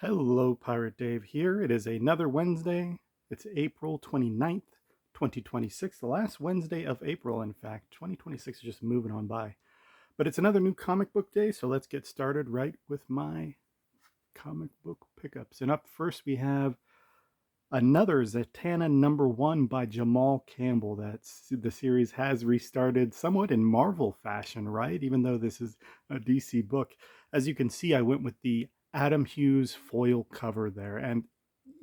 Hello, Pirate Dave here. It is another Wednesday. It's April 29th, 2026, the last Wednesday of April, in fact. 2026 is just moving on by. But it's another new comic book day, so let's get started right with my comic book pickups. And up first, we have another Zatanna #1 by Jamal Campbell. That's the series has restarted somewhat in Marvel fashion, right? Even though this is a DC book. As you can see, I went with the Adam Hughes foil cover there. And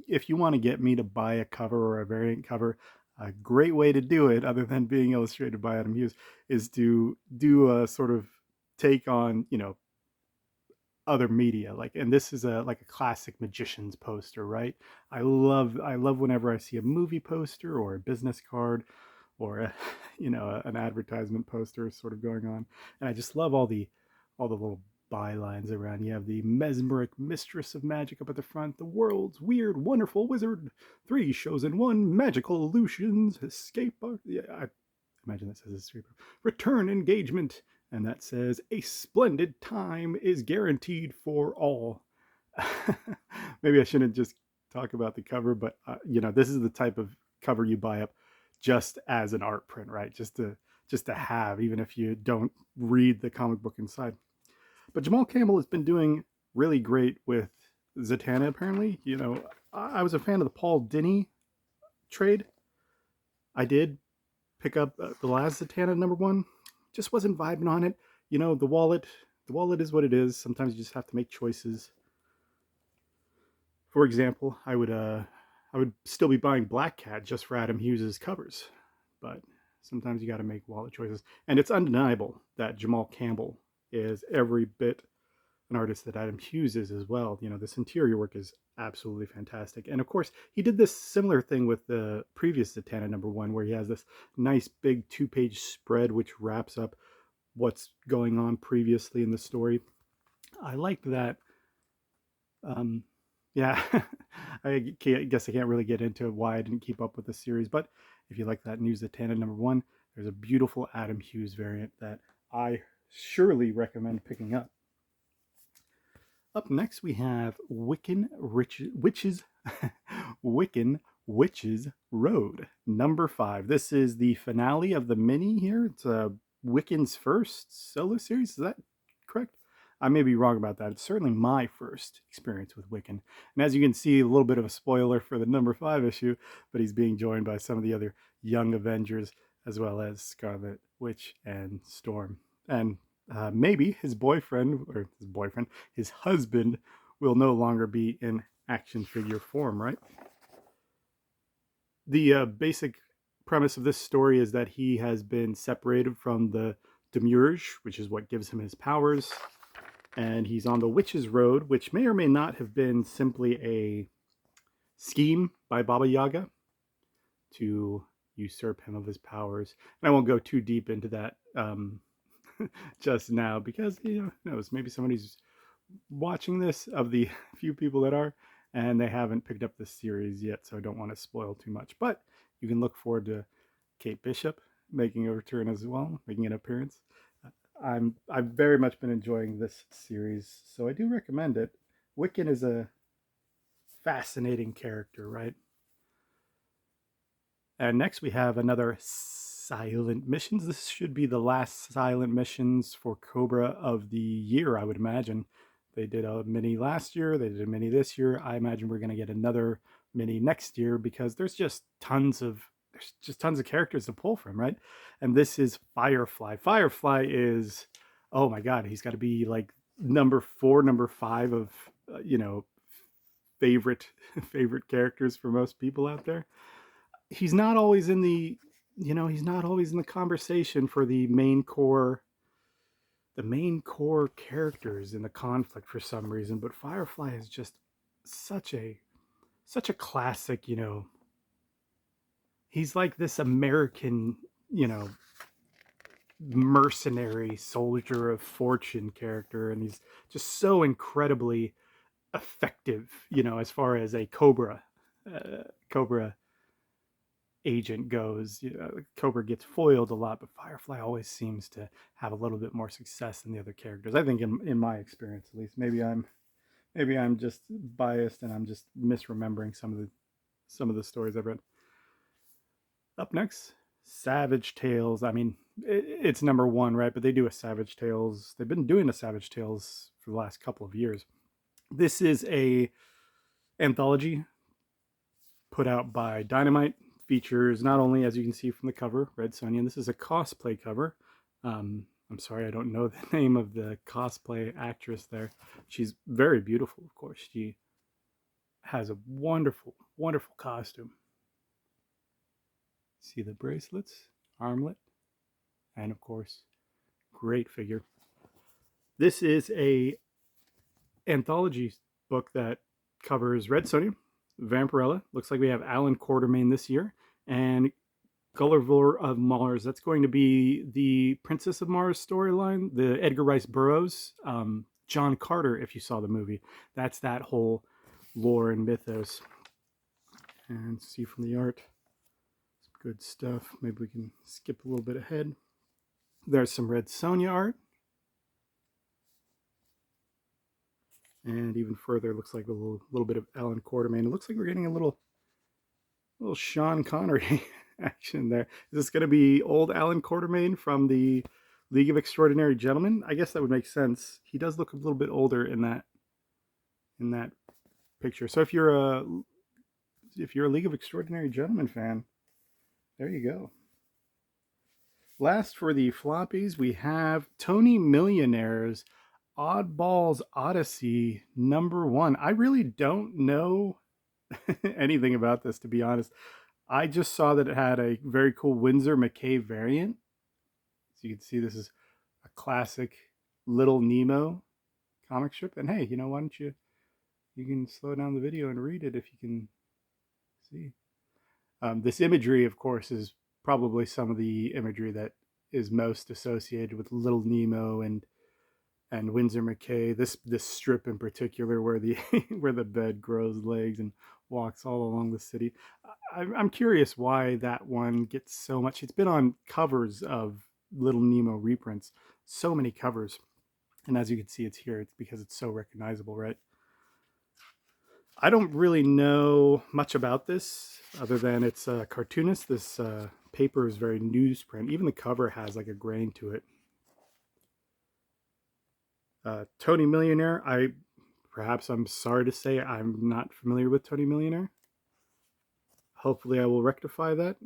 if you want to get me to buy a cover or a variant cover, a great way to do it, other than being illustrated by Adam Hughes, is to do a sort of take on, other media, like, and this is a classic magician's poster, right? I love whenever I see a movie poster or a business card or an advertisement poster sort of going on, and I just love all the little bylines around. You have the mesmeric mistress of magic up at the front, the world's weird wonderful wizard, 3 shows in one, magical illusions, escape, yeah, I imagine that says escape, return engagement, and that says a splendid time is guaranteed for all. Maybe I shouldn't just talk about the cover, but this is the type of cover you buy up just as an art print, right? Just to have, even if you don't read the comic book inside. But Jamal Campbell has been doing really great with Zatanna. Apparently, I was a fan of the Paul Dini trade. I did pick up the last Zatanna #1. Just wasn't vibing on it. The wallet is what it is. Sometimes you just have to make choices. For example, I would still be buying Black Cat just for Adam Hughes's covers, but sometimes you got to make wallet choices. And it's undeniable that Jamal Campbell is every bit an artist that Adam Hughes is as well. This interior work is absolutely fantastic. And of course, he did this similar thing with the previous Zatanna #1, where he has this nice big 2-page spread which wraps up what's going on previously in the story. I like that. Um, yeah, guess I can't really get into why I didn't keep up with the series, but if you like that new Zatanna #1, there's a beautiful Adam Hughes variant that I surely recommend picking up. Up next, we have Witches, Wiccan Witches Road #5. This is the finale of the mini here. It's Wiccan's first solo series. Is that correct? I may be wrong about that. It's certainly my first experience with Wiccan. And as you can see, a little bit of a spoiler for the #5 issue, but he's being joined by some of the other young Avengers, as well as Scarlet Witch and Storm. And maybe his husband will no longer be in action figure form, right? The basic premise of this story is that he has been separated from the Demiurge, which is what gives him his powers, and he's on the Witch's Road, which may or may not have been simply a scheme by Baba Yaga to usurp him of his powers. And I won't go too deep into that just now, because who knows, maybe somebody's watching this, of the few people that are, and they haven't picked up this series yet, so I don't want to spoil too much. But you can look forward to Kate Bishop making a return as well, making an appearance. I've very much been enjoying this series, so I do recommend it. Wiccan is a fascinating character, right? And next we have another Silent Missions. This should be the last Silent Missions for Cobra of the year, I would imagine. They did a mini last year, they did a mini this year. I imagine we're going to get another mini next year, because there's just tons of characters to pull from, right? And this is Firefly. Firefly is, oh my god, he's got to be like #4, #5 of favorite favorite characters for most people out there. He's not always in the he's not always in the conversation for the main core characters in the conflict for some reason, but Firefly is just such a such a classic. He's like this American, you know mercenary soldier of fortune character, and he's just so incredibly effective, as far as a Cobra agent goes. Cobra gets foiled a lot, but Firefly always seems to have a little bit more success than the other characters. I think, in my experience, at least. Maybe I'm just biased and I'm just misremembering some of the stories I've read. Up next, Savage Tales. I mean, it's number one, right? But they do a Savage Tales. They've been doing a Savage Tales for the last couple of years. This is a anthology put out by Dynamite. Features not only, as you can see from the cover, Red Sonja. This is a cosplay cover. I'm sorry, I don't know the name of the cosplay actress there. She's very beautiful, of course. She has a wonderful, wonderful costume. See the bracelets, armlet, and of course, great figure. This is a anthology book that covers Red Sonja, Vampirella. Looks like we have Alan Quartermain this year, and Gulliver of Mars. That's going to be the Princess of Mars storyline, the Edgar Rice Burroughs, John Carter, if you saw the movie. That's that whole lore and mythos. And see from the art, some good stuff. Maybe we can skip a little bit ahead. There's some Red Sonja art. And even further, it looks like a little bit of Alan Quartermain. It looks like we're getting a little Sean Connery action there. Is this going to be old Alan Quartermain from the League of Extraordinary Gentlemen? I guess that would make sense. He does look a little bit older in that picture. So if you're a League of Extraordinary Gentlemen fan, there you go. Last for the floppies, we have Tony Millionaire's Oddballs Odyssey #1. I really don't know anything about this, to be honest. I just saw that it had a very cool Winsor McCay variant. So you can see this is a classic Little Nemo comic strip. And hey, why don't you can slow down the video and read it if you can see. This imagery, of course, is probably some of the imagery that is most associated with Little Nemo and Winsor McCay. This strip in particular, where the where the bed grows legs and walks all along the city. I'm curious why that one gets so much. It's been on covers of Little Nemo reprints, so many covers, and as you can see, it's here. It's because it's so recognizable, right? I don't really know much about this other than it's a cartoonist. This paper is very newsprint. Even the cover has like a grain to it. Tony Millionaire. I'm sorry to say I'm not familiar with Tony Millionaire. Hopefully I will rectify that.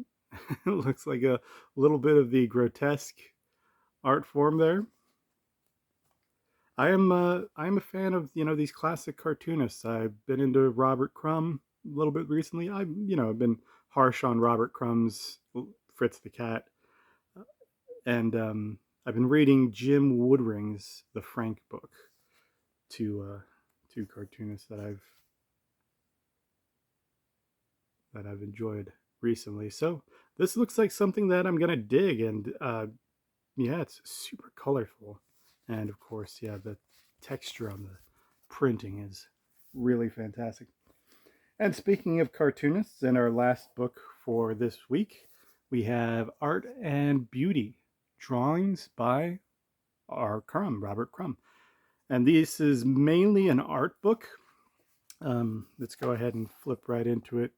It looks like a little bit of the grotesque art form there. I am a fan of these classic cartoonists. I've been into Robert Crumb a little bit recently. I've been harsh on Robert Crumb's Fritz the Cat, and I've been reading Jim Woodring's The Frank book. Two cartoonists that I've enjoyed recently. So this looks like something that I'm gonna dig, and yeah, it's super colorful, and of course, yeah, the texture on the printing is really fantastic. And speaking of cartoonists, in our last book for this week, we have Art and Beauty, drawings by Robert Crumb. And this is mainly an art book. Let's go ahead and flip right into it.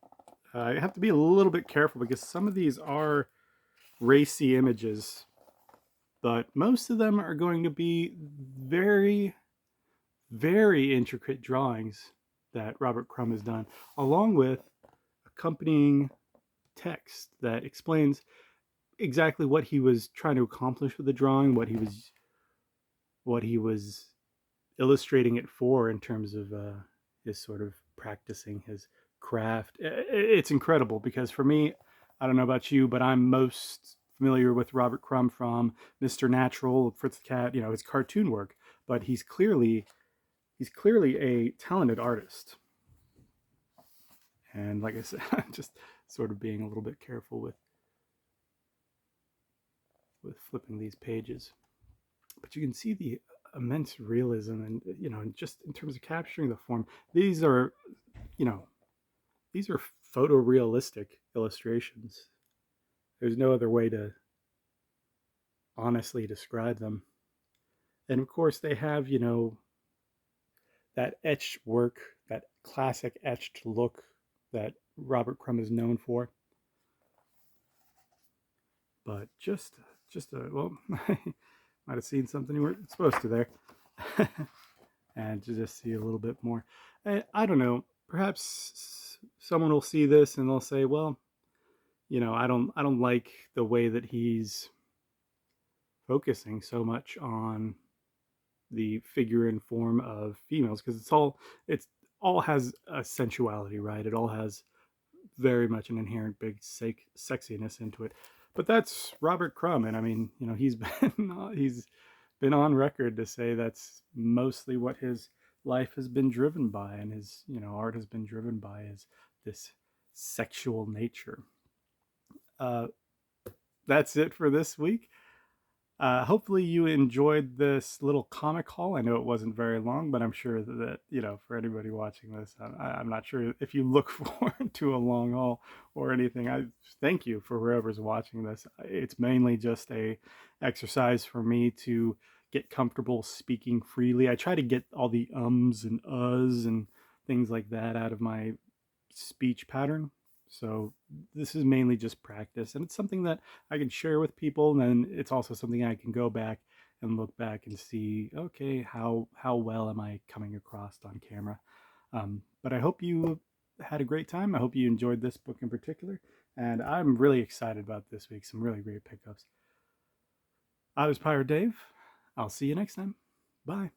I have to be a little bit careful because some of these are racy images, but most of them are going to be very, very intricate drawings that Robert Crumb has done, along with accompanying text that explains exactly what he was trying to accomplish with the drawing, what he was illustrating it for in terms of his sort of practicing his craft. It's incredible because for me, I don't know about you, but I'm most familiar with Robert Crumb from Mr. Natural, Fritz the Cat, his cartoon work, but he's clearly a talented artist. And like I said, I'm just sort of being a little bit careful with flipping these pages. But you can see the immense realism and just in terms of capturing the form. These are photorealistic illustrations. There's no other way to honestly describe them. And of course they have that etched work, that classic etched look that Robert Crumb is known for. But just a well, might have seen something you weren't supposed to there, and to just see a little bit more. I don't know. Perhaps someone will see this and they'll say, well, I don't like the way that he's focusing so much on the figure and form of females, because it's all has a sensuality, right? It all has very much an inherent big sexiness into it. But that's Robert Crumb, and I mean, he's been on record to say that's mostly what his life has been driven by, and his art has been driven by, is this sexual nature. Uh, that's it for this week. Hopefully you enjoyed this little comic haul. I know it wasn't very long, but I'm sure that for anybody watching this, I'm not sure if you look forward to a long haul or anything. I thank you for whoever's watching this. It's mainly just a exercise for me to get comfortable speaking freely. I try to get all the ums and uhs and things like that out of my speech pattern. So this is mainly just practice, and it's something that I can share with people, and then it's also something I can go back and look back and see, okay, how well am I coming across on camera? But I hope you had a great time. I hope you enjoyed this book in particular, and I'm really excited about this week. Some really great pickups. I was Pirate Dave. I'll see you next time. Bye.